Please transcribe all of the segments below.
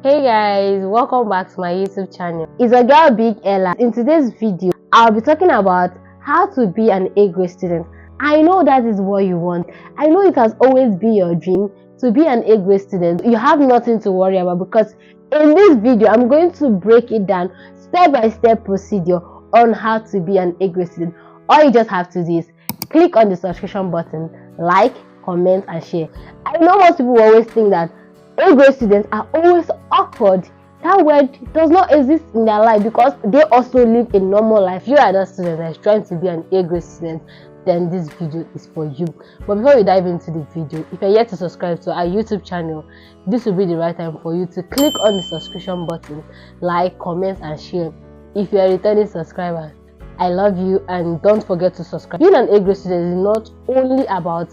Hey guys, welcome back to my YouTube channel. It's a girl, Big Ella. In today's video, I'll be talking about how to be an A-grade student. I know that is what you want. I know it has always been your dream to be an A-grade student. You have nothing to worry about because in this video, I'm going to break it down step-by-step procedure on how to be an A-grade student. All you just have to do is click on the subscription button, like, comment, and share. I know most people always think that A-grade students are always awkward. That word does not exist in their life because they also live a normal life. If you are that student that is trying to be an A-grade student, then this video is for you. But before we dive into the video, if you're yet to subscribe to our YouTube channel, this will be the right time for you to click on the subscription button, like, comment, and share. If you are a returning subscriber, I love you, and don't forget to subscribe. Being an A-grade student is not only about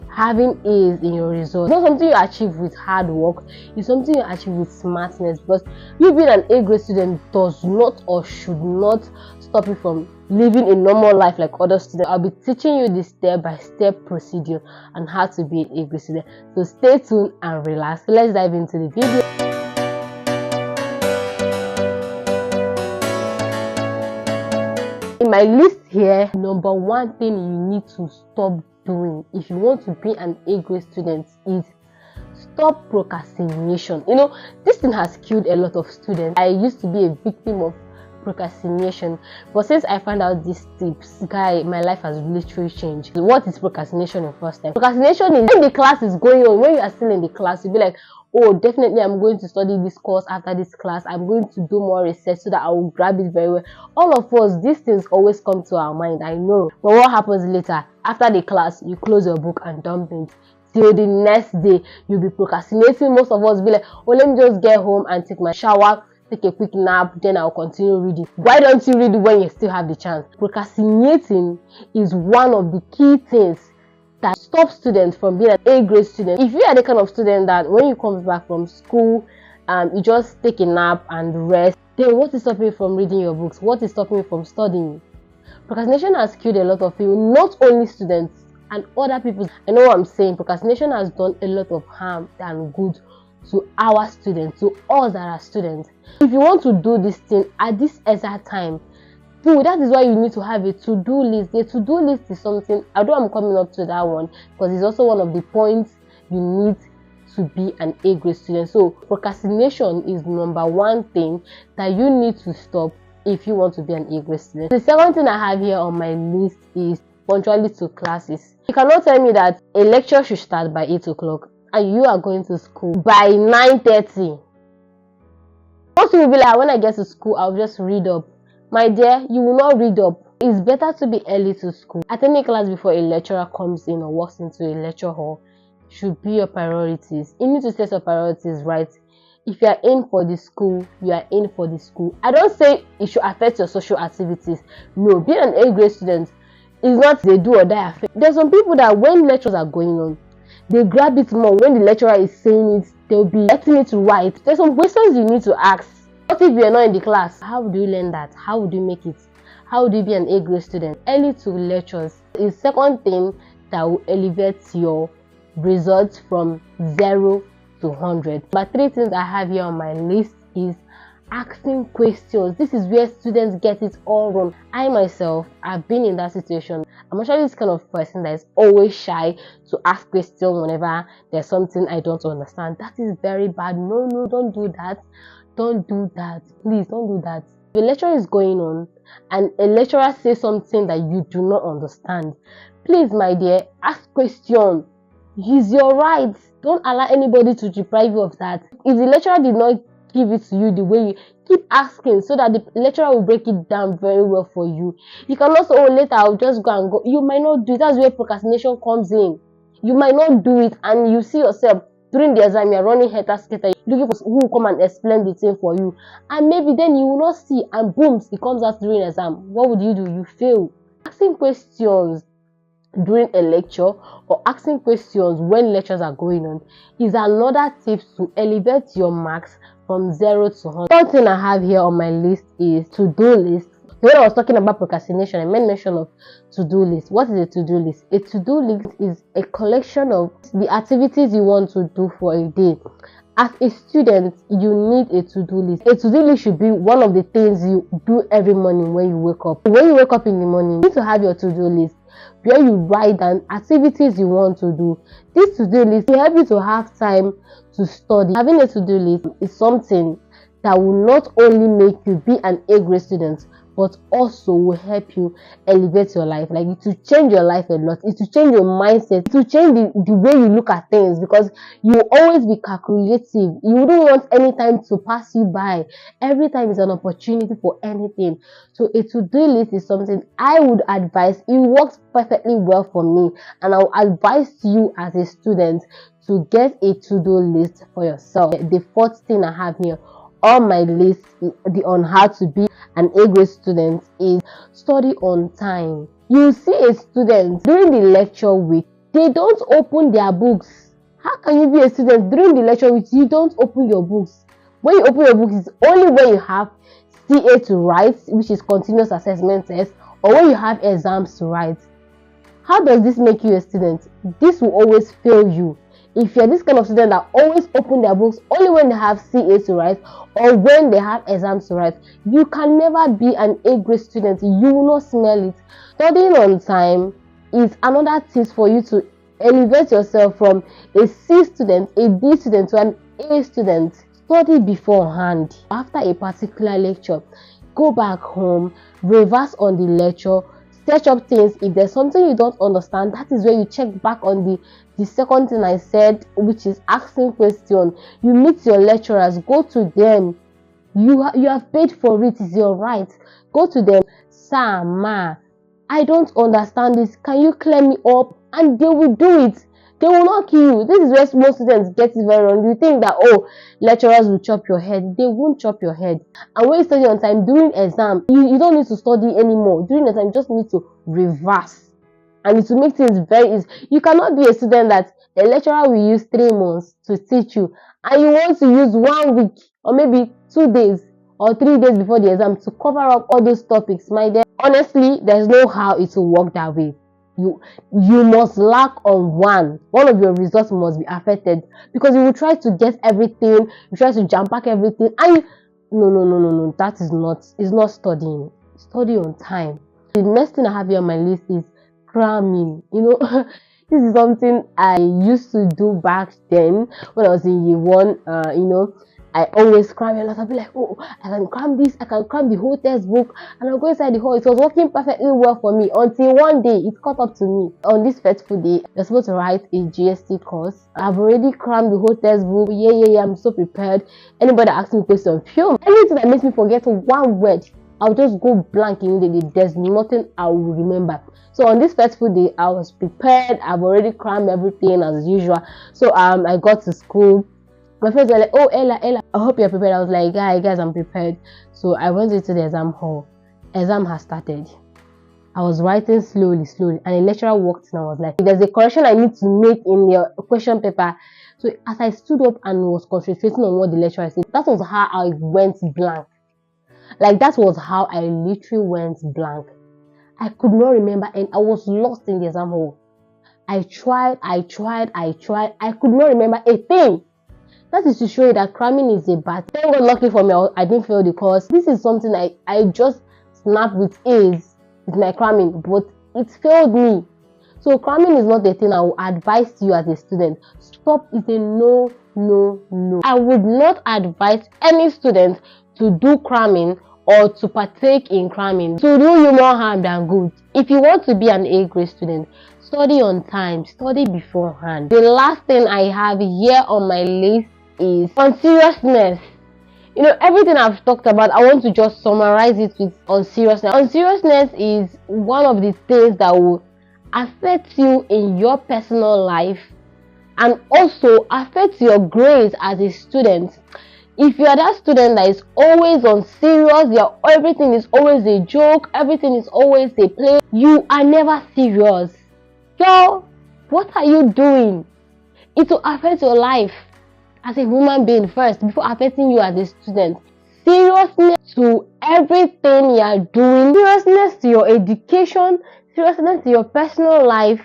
having A's in your results. It's not something you achieve with hard work, it's something you achieve with smartness, because you being an A-grade student does not or should not stop you from living a normal life like other students. I'll be teaching you the step-by-step procedure on how to be an A-grade student. So stay tuned and relax. So let's dive into the video. In my list here, number one thing you need to stop doing if you want to be an A-grade student is stop procrastination. You know, this thing has killed a lot of students. I used to be a victim of procrastination, but since I found out these tips, guy, my life has literally changed. What is procrastination in first time? Procrastination is when the class is going on, when you are still in the class, you'll be like, oh, definitely I'm going to study this course after this class, I'm going to do more research so that I will grab it very well. All of us, these things always come to our mind, I know. But what happens later? After the class, you close your book and dump it. Till the next day, you'll be procrastinating. Most of us be like, oh, let me just get home and take my shower, take a quick nap, then I'll continue reading. Why don't you read when you still have the chance? Procrastinating is one of the key things that stops students from being an A-grade student. If you are the kind of student that when you come back from school, you just take a nap and rest, then what is stopping you from reading your books? What is stopping you from studying? Procrastination has killed a lot of people, not only students and other people. I know what I'm saying. Procrastination has done a lot of harm than good to our students, to us that are students. If you want to do this thing at this exact time, that is why you need to have a to-do list. The to-do list is something, although I'm coming up to that one, because it's also one of the points you need to be an A-grade student. So procrastination is number one thing that you need to stop if you want to be an A-grade student. The second thing I have here on my list is punctuality to classes. You cannot tell me that a lecture should start by 8 o'clock and you are going to school by 9:30. Most people will be like, when I get to school, I'll just read up. My dear, you will not read up. It's better to be early to school. Attending class before a lecturer comes in or walks into a lecture hall should be your priorities. You need to set your priorities right. If you are in for the school, you are in for the school. I don't say it should affect your social activities. No, being an A-grade student is not they do or die affair. There's some people that when lectures are going on, they grab it more. When the lecturer is saying it, they'll be letting it write. There's some questions you need to ask. What if you're not in the class? How do you learn that? How would you make it? How would you be an A-grade student? Early to lectures is second thing that will elevate your results from 0 to 100. But three things I have here on my list is asking questions. This is where students get it all wrong. I myself, I've been in that situation. I'm actually this kind of person that is always shy to ask questions whenever there's something I don't understand. That is very bad. No, don't do that. Don't do that. Please don't do that. If a lecture is going on and a lecturer says something that you do not understand, please, my dear, ask questions. It's your right. Don't allow anybody to deprive you of that. If the lecturer did not give it to you the way you keep asking, so that the lecturer will break it down very well for you. You can also, oh, later I'll just go and go. You might not do it. That's where procrastination comes in. You might not do it and you see yourself during the exam, you're running helter-skelter, looking for who will come and explain the thing for you. And maybe then you will not see, and boom, it comes out during exam. What would you do? You fail. Asking questions during a lecture or asking questions when lectures are going on is another tip to elevate your marks from 0 to 100. One thing I have here on my list is to-do list. When I was talking about procrastination, I made mention of to-do list. What is a to-do list? A to-do list is a collection of the activities you want to do for a day. As a student, you need a to-do list. A to-do list should be one of the things you do every morning when you wake up. When you wake up in the morning, you need to have your to-do list where you write down activities you want to do. This to-do list will help you to have time to study. Having a to-do list is something that will not only make you be an A-grade student, but also will help you elevate your life. Like, it will change your life a lot. It will change your mindset. It will change the way you look at things, because you will always be calculative. You wouldn't want any time to pass you by. Every time is an opportunity for anything. So a to-do list is something I would advise. It works perfectly well for me, and I will advise you as a student to get a to-do list for yourself. The fourth thing I have here on my list on how to be an A-grade student is study on time. You see a student during the lecture week, they don't open their books. How can you be a student during the lecture week? You don't open your books. When you open your books, it's only when you have CA to write, which is continuous assessment test, or when you have exams to write. How does this make you a student? This will always fail you. If you're this kind of student that always open their books only when they have CA to write or when they have exams to write, you can never be an A-grade student. You will not smell it. Studying on time is another tip for you to elevate yourself from a C student, a D student to an A student. Study beforehand. After a particular lecture, go back home, reverse on the lecture, search up things. If there's something you don't understand, that is where you check back on the second thing I said, which is asking questions. You meet your lecturers, go to them. You have paid for it, it's your right. Go to them. Sir, ma, I don't understand this, can you clear me up? And they will do it. They will not kill you. This is where most students get it very wrong. You think that, oh, lecturers will chop your head. They won't chop your head. And when you study on time during exam, you don't need to study anymore. During the time, you just need to reverse. And it will make things very easy. You cannot be a student that a lecturer will use 3 months to teach you, and you want to use 1 week or maybe 2 days or 3 days before the exam to cover up all those topics. My dear, honestly, there's no how it will work that way. You must lack on one of your results must be affected, because you will try to get everything, you try to jam pack everything, and no, that is not, it's not studying. Study on time. The next thing I have here on my list is cramming. This is something I used to do back then when I was in year 1. I always cram a lot. I'll be like, oh, I can cram this, I can cram the whole textbook, and I'll go inside the hall. It was working perfectly well for me until one day it caught up to me. On this fateful day, you're supposed to write a GST course. I've already crammed the whole textbook. Yeah, I'm so prepared. Anybody asks me a question, anything that makes me forget one word, I'll just go blank immediately. There's nothing I will remember. So on this fateful day, I was prepared. I've already crammed everything as usual. So I got to school. My friends were like, oh, Ella, I hope you're prepared. I was like, guys, I'm prepared. So I went into the exam hall. Exam has started. I was writing slowly, and a lecturer walked in and was like, there's a correction I need to make in your question paper. So as I stood up and was concentrating on what the lecturer said, that was how I went blank. Like, that was how I literally went blank. I could not remember, and I was lost in the exam hall. I tried. I could not remember a thing. That is to show you that cramming is a bad thing. Thank God, lucky for me, I didn't fail the course. This is something I just snapped with A's with my cramming, but it failed me. So cramming is not a thing I would advise you as a student. Stop is a no. I would not advise any student to do cramming or to partake in cramming. To do you more harm than good. If you want to be an A-grade student, study on time, study beforehand. The last thing I have here on my list is on seriousness. Everything I've talked about, I want to just summarize it with on seriousness. On seriousness is one of the things that will affect you in your personal life and also affect your grades as a student. If you are that student that is always on serious, everything is always a joke, everything is always a play, you are never serious. Girl, what are you doing? It will affect your life as a human being first before affecting you as a student. Seriousness to everything you are doing, seriousness to your education, seriousness to your personal life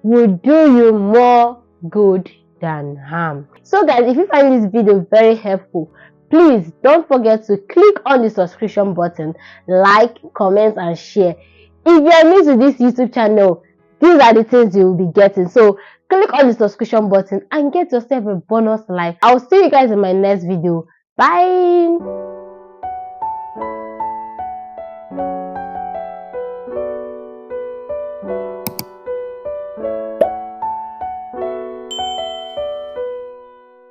will do you more good than harm. So guys, if you find this video very helpful, please don't forget to click on the subscription button, like, comment and share. If you are new to this YouTube channel, these are the things you will be getting. So click on the subscription button and get yourself a bonus life. I'll see you guys in my next video. Bye.